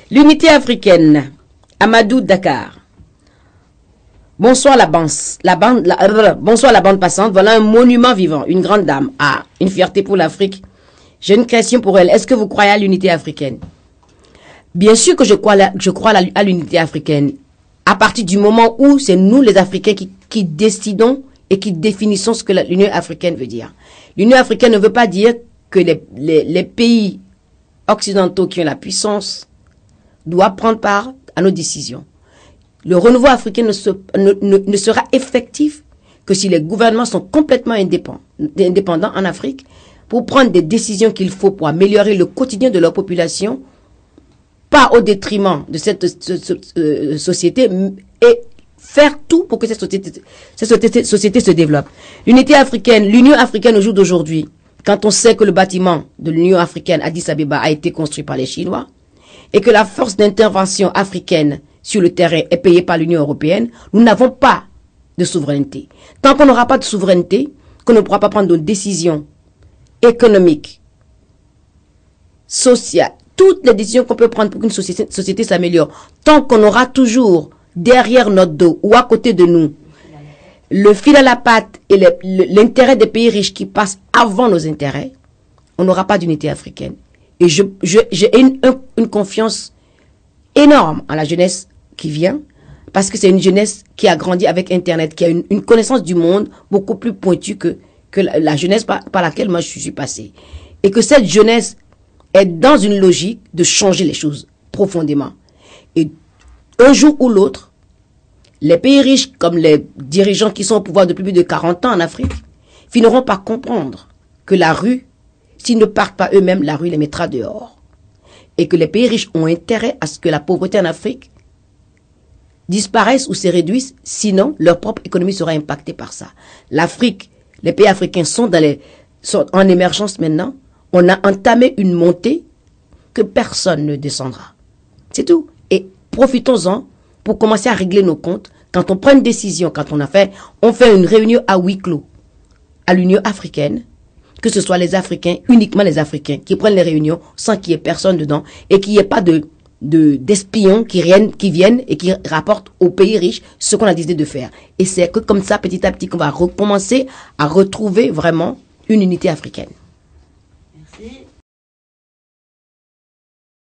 L'unité africaine. Amadou Dakar. Bonsoir bonsoir la bande passante. Voilà un monument vivant, une grande dame. Ah, une fierté pour l'Afrique. J'ai une question pour elle. Est-ce que vous croyez à l'unité africaine? Bien sûr que je crois à l'unité africaine. À partir du moment où c'est nous les Africains qui décidons et qui définissons ce que l'Union africaine veut dire. L'Union africaine ne veut pas dire que les pays occidentaux qui ont la puissance doivent prendre part à nos décisions. Le renouveau africain ne sera effectif que si les gouvernements sont complètement indépendants en Afrique pour prendre des décisions qu'il faut pour améliorer le quotidien de leur population, pas au détriment de cette société, et faire tout pour que cette société se développe. L'unité africaine, l'Union africaine au jour d'aujourd'hui, quand on sait que le bâtiment de l'Union africaine Addis Abeba a été construit par les Chinois, et que la force d'intervention africaine sur le terrain est payée par l'Union européenne, nous n'avons pas de souveraineté. Tant qu'on n'aura pas de souveraineté, qu'on ne pourra pas prendre de décisions économiques, sociales, toutes les décisions qu'on peut prendre pour qu'une société s'améliore, tant qu'on aura toujours derrière notre dos ou à côté de nous le fil à la patte et l'intérêt des pays riches qui passent avant nos intérêts, on n'aura pas d'unité africaine. Et j'ai une confiance énorme en la jeunesse qui vient, parce que c'est une jeunesse qui a grandi avec Internet, qui a une connaissance du monde beaucoup plus pointue que la jeunesse par laquelle moi je suis passé. Et que cette jeunesse est dans une logique de changer les choses profondément. Et un jour ou l'autre, les pays riches, comme les dirigeants qui sont au pouvoir depuis plus de 40 ans en Afrique, finiront par comprendre que la rue, s'ils ne partent pas eux-mêmes, la rue les mettra dehors. Et que les pays riches ont intérêt à ce que la pauvreté en Afrique disparaisse ou se réduise, sinon leur propre économie sera impactée par ça. L'Afrique, les pays africains sont en émergence maintenant. On a entamé une montée que personne ne descendra. C'est tout. Et profitons-en pour commencer à régler nos comptes. Quand on prend une décision, quand on fait une réunion à huis clos à l'Union africaine, que ce soit les Africains, uniquement les Africains, qui prennent les réunions sans qu'il y ait personne dedans et qu'il n'y ait pas d'espions qui viennent et qui rapportent aux pays riches ce qu'on a décidé de faire. Et c'est que comme ça, petit à petit, qu'on va recommencer à retrouver vraiment une unité africaine.